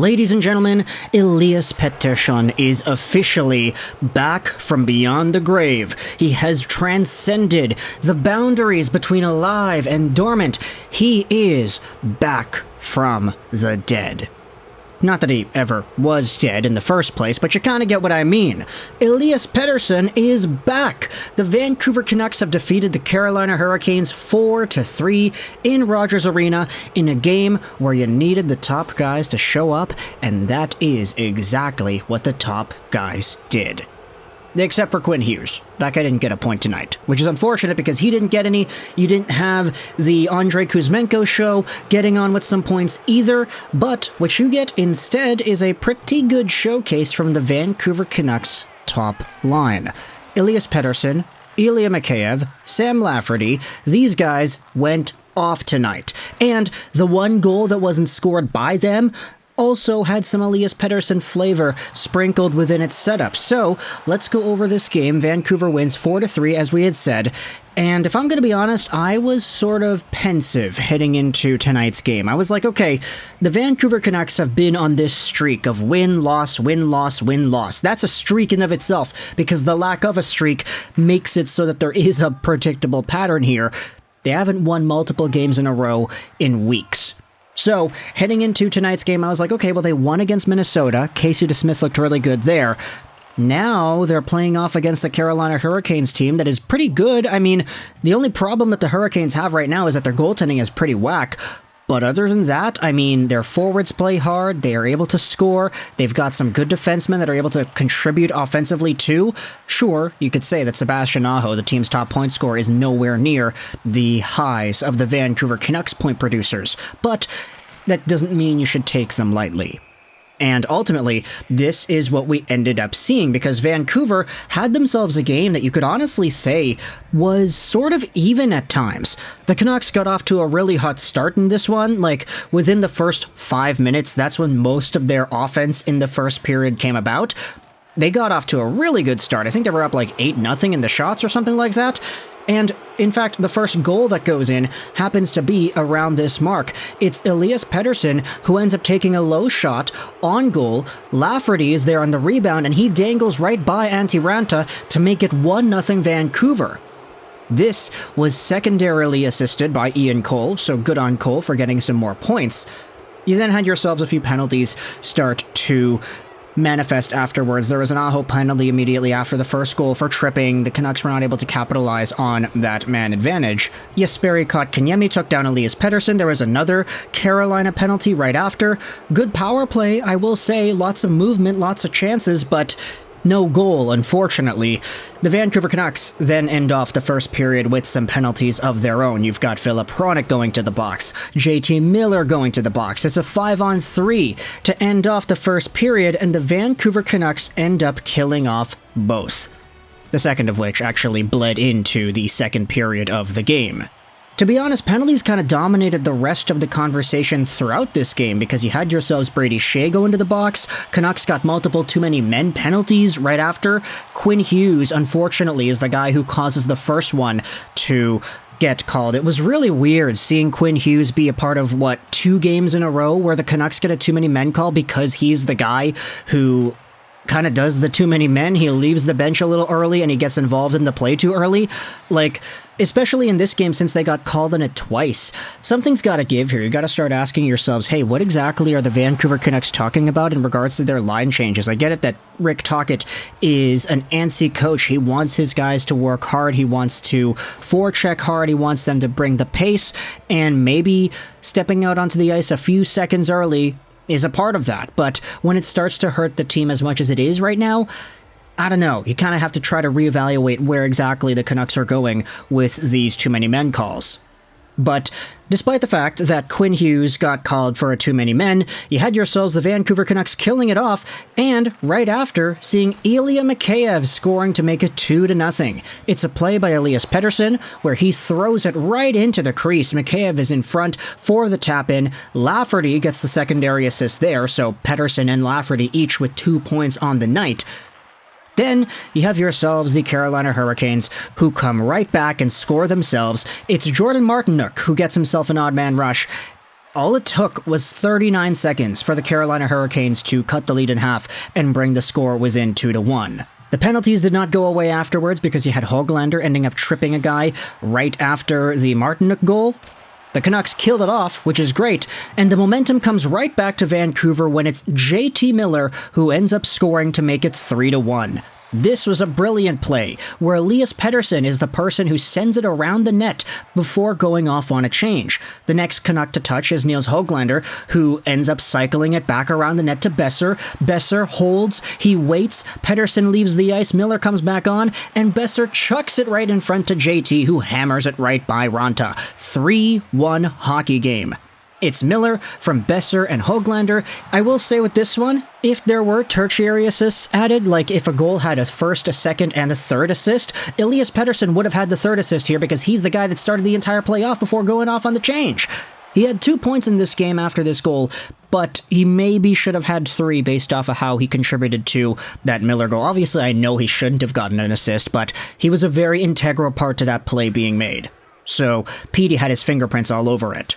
Ladies and gentlemen, Elias Pettersson is officially back from beyond the grave. He has transcended the boundaries between alive and dormant. He is back from the dead. Not that he ever was dead in the first place, but you kind of get what I mean. Elias Pettersson is back. The Vancouver Canucks have defeated the Carolina Hurricanes 4-3 in Rogers Arena in a game where you needed the top guys to show up, and that is exactly what the top guys did. Except for Quinn Hughes. That guy didn't get a point tonight, which is unfortunate because he didn't get any. You didn't have the Andrei Kuzmenko show getting on with some points either, but what you get instead is a pretty good showcase from the Vancouver Canucks top line. Elias Pettersson, Ilya Mikheyev, Sam Lafferty, these guys went off tonight. And the one goal that wasn't scored by them also had some Elias Pettersson flavor sprinkled within its setup. So let's go over this game. Vancouver wins 4-3, as we had said. And if I'm going to be honest, I was sort of pensive heading into tonight's game. I was like, okay, the Vancouver Canucks have been on this streak of win-loss, win-loss, win-loss. That's a streak in of itself, because the lack of a streak makes it so that there is a predictable pattern here. They haven't won multiple games in a row in weeks. So, heading into tonight's game, I was like, okay, well, they won against Minnesota. Casey DeSmith looked really good there. Now they're playing off against the Carolina Hurricanes team that is pretty good. I mean, the only problem that the Hurricanes have right now is that their goaltending is pretty whack. But other than that, I mean, their forwards play hard. They are able to score. They've got some good defensemen that are able to contribute offensively too. Sure, you could say that Sebastian Aho, the team's top point scorer, is nowhere near the highs of the Vancouver Canucks point producers. But that doesn't mean you should take them lightly. And ultimately, this is what we ended up seeing, because Vancouver had themselves a game that you could honestly say was sort of even at times. The Canucks got off to a really hot start in this one. Like, within the first 5 minutes, that's when most of their offense in the first period came about. They got off to a really good start. I think they were up like 8-0 in the shots or something like that. And, in fact, the first goal that goes in happens to be around this mark. It's Elias Pettersson who ends up taking a low shot on goal. Lafferty is there on the rebound, and he dangles right by Antti Raanta to make it 1-0 Vancouver. This was secondarily assisted by Ian Cole, so good on Cole for getting some more points. You then had yourselves a few penalties start to manifest afterwards. There was an Aho penalty immediately after the first goal for tripping. The Canucks were not able to capitalize on that man advantage. Jesperi Kotkaniemi took down Elias Pettersson. There was another Carolina penalty right after. Good power play, I will say. Lots of movement, lots of chances, but no goal, unfortunately. The Vancouver Canucks then end off the first period with some penalties of their own. You've got Filip Hronek going to the box, JT Miller going to the box. It's a 5-on-3 to end off the first period, and the Vancouver Canucks end up killing off both. The second of which actually bled into the second period of the game. To be honest, penalties kind of dominated the rest of the conversation throughout this game, because you had yourselves Brady Skjei go into the box. Canucks got multiple too many men penalties right after. Quinn Hughes, unfortunately, is the guy who causes the first one to get called. It was really weird seeing Quinn Hughes be a part of, 2 games in a row where the Canucks get a too many men call, because he's the guy who kind of does the too many men. He leaves the bench a little early and he gets involved in the play too early. Like, especially in this game, since they got called on it twice. Something's got to give here. You got to start asking yourselves, hey, what exactly are the Vancouver Canucks talking about in regards to their line changes? I get it that Rick Tocchet is an antsy coach. He wants his guys to work hard. He wants to forecheck hard. He wants them to bring the pace, and maybe stepping out onto the ice a few seconds early is a part of that. But when it starts to hurt the team as much as it is right now, I don't know. You kind of have to try to reevaluate where exactly the Canucks are going with these too many men calls. But despite the fact that Quinn Hughes got called for a too many men, you had yourselves the Vancouver Canucks killing it off, and right after, seeing Ilya Mikheyev scoring to make it 2-0. It's a play by Elias Pettersson, where he throws it right into the crease. Mikheyev is in front for the tap-in. Lafferty gets the secondary assist there, so Pettersson and Lafferty each with 2 points on the night. Then you have yourselves the Carolina Hurricanes, who come right back and score themselves. It's Jordan Martinook who gets himself an odd man rush. All it took was 39 seconds for the Carolina Hurricanes to cut the lead in half and bring the score within 2-1. The penalties did not go away afterwards because you had Höglander ending up tripping a guy right after the Martinook goal. The Canucks killed it off, which is great, and the momentum comes right back to Vancouver when it's JT Miller who ends up scoring to make it 3-1. This was a brilliant play, where Elias Pettersson is the person who sends it around the net before going off on a change. The next Canuck to touch is Nils Höglander, who ends up cycling it back around the net to Boeser. Boeser holds, he waits, Pettersson leaves the ice, Miller comes back on, and Boeser chucks it right in front to JT, who hammers it right by Raanta. 3-1 hockey game. It's Miller from Boeser and Höglander. I will say with this one, if there were tertiary assists added, like if a goal had a first, a second, and a third assist, Elias Pettersson would have had the third assist here because he's the guy that started the entire playoff before going off on the change. He had 2 points in this game after this goal, but he maybe should have had 3 based off of how he contributed to that Miller goal. Obviously, I know he shouldn't have gotten an assist, but he was a very integral part to that play being made. So, Petey had his fingerprints all over it.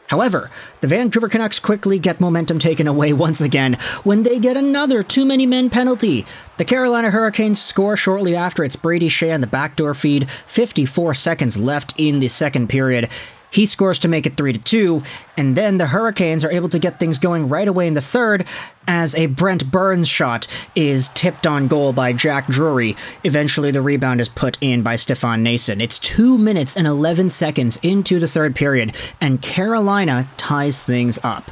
However, the Vancouver Canucks quickly get momentum taken away once again when they get another too-many-men penalty. The Carolina Hurricanes score shortly after. It's Brady Skjei on the backdoor feed, 54 seconds left in the second period. He scores to make it 3-2, and then the Hurricanes are able to get things going right away in the third as a Brent Burns shot is tipped on goal by Jack Drury. Eventually, the rebound is put in by Stefan Noesen. It's 2 minutes and 11 seconds into the third period, and Carolina ties things up.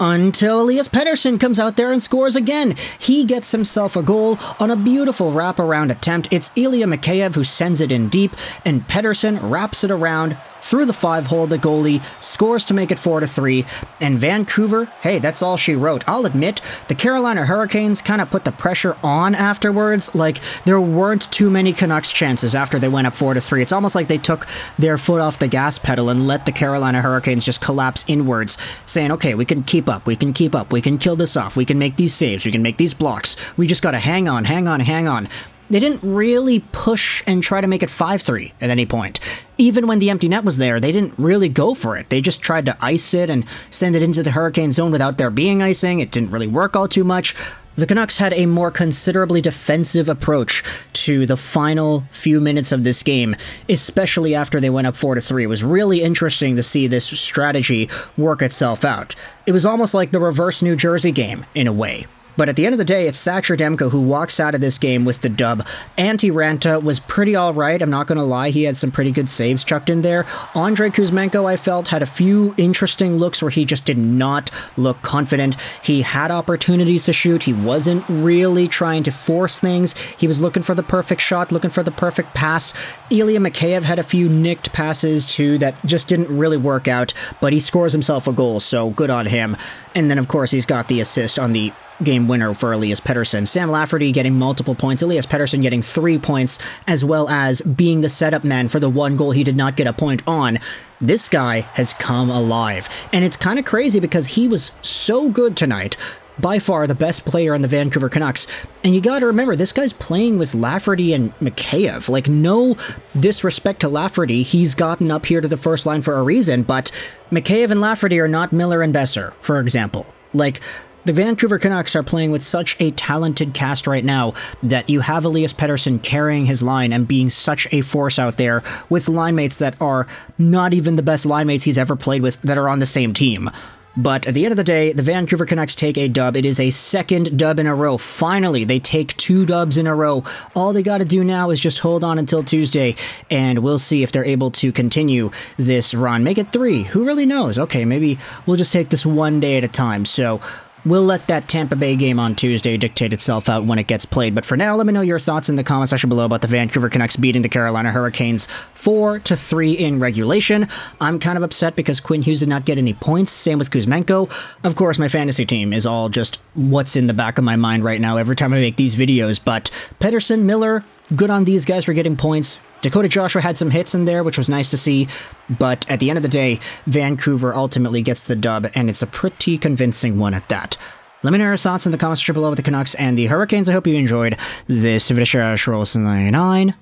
Until Elias Pettersson comes out there and scores again. He gets himself a goal on a beautiful wraparound attempt. It's Ilya Mikheyev who sends it in deep, and Pettersson wraps it around through the 5-hole. The goalie scores to make it 4-3, and Vancouver, hey, that's all she wrote. I'll admit, the Carolina Hurricanes kind of put the pressure on afterwards. Like, there weren't too many Canucks chances after they went up 4-3. It's almost like they took their foot off the gas pedal and let the Carolina Hurricanes just collapse inwards, saying, okay, we can keep up, we can kill this off, we can make these saves, we can make these blocks, we just gotta hang on. They didn't really push and try to make it 5-3 at any point. Even when the empty net was there, they didn't really go for it. They just tried to ice it and send it into the Hurricane zone without there being icing. It didn't really work all too much. The Canucks had a more considerably defensive approach to the final few minutes of this game, especially after they went up 4-3. It was really interesting to see this strategy work itself out. It was almost like the reverse New Jersey game, in a way. But at the end of the day, it's Thatcher Demko who walks out of this game with the dub. Antti Raanta was pretty alright, I'm not going to lie, he had some pretty good saves chucked in there. Andrei Kuzmenko, I felt, had a few interesting looks where he just did not look confident. He had opportunities to shoot, he wasn't really trying to force things, he was looking for the perfect shot, looking for the perfect pass. Ilya Mikheyev had a few nicked passes too that just didn't really work out, but he scores himself a goal, so good on him. And then of course he's got the assist on the game winner for Elias Pettersson. Sam Lafferty getting multiple points, Elias Pettersson getting 3 points, as well as being the setup man for the one goal he did not get a point on. This guy has come alive, and it's kind of crazy because he was so good tonight. By far the best player on the Vancouver Canucks, and you gotta remember, this guy's playing with Lafferty and Mikheyev. Like, no disrespect to Lafferty, he's gotten up here to the first line for a reason, but Mikheyev and Lafferty are not Miller and Boeser, for example. Like, the Vancouver Canucks are playing with such a talented cast right now that you have Elias Pettersson carrying his line and being such a force out there with line mates that are not even the best line mates he's ever played with that are on the same team. But at the end of the day, the Vancouver Canucks take a dub. It is a second dub in a row. Finally, they take 2 dubs in a row. All they got to do now is just hold on until Tuesday, and we'll see if they're able to continue this run. Make it 3. Who really knows? Okay, maybe we'll just take this one day at a time. So we'll let that Tampa Bay game on Tuesday dictate itself out when it gets played. But for now, let me know your thoughts in the comment section below about the Vancouver Canucks beating the Carolina Hurricanes 4-3 in regulation. I'm kind of upset because Quinn Hughes did not get any points. Same with Kuzmenko. Of course, my fantasy team is all just what's in the back of my mind right now every time I make these videos. But Pettersson, Miller, good on these guys for getting points. Dakota Joshua had some hits in there, which was nice to see, but at the end of the day, Vancouver ultimately gets the dub, and it's a pretty convincing one at that. Let me know your thoughts in the comments below with the Canucks and the Hurricanes. I hope you enjoyed this video.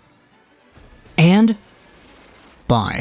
And bye.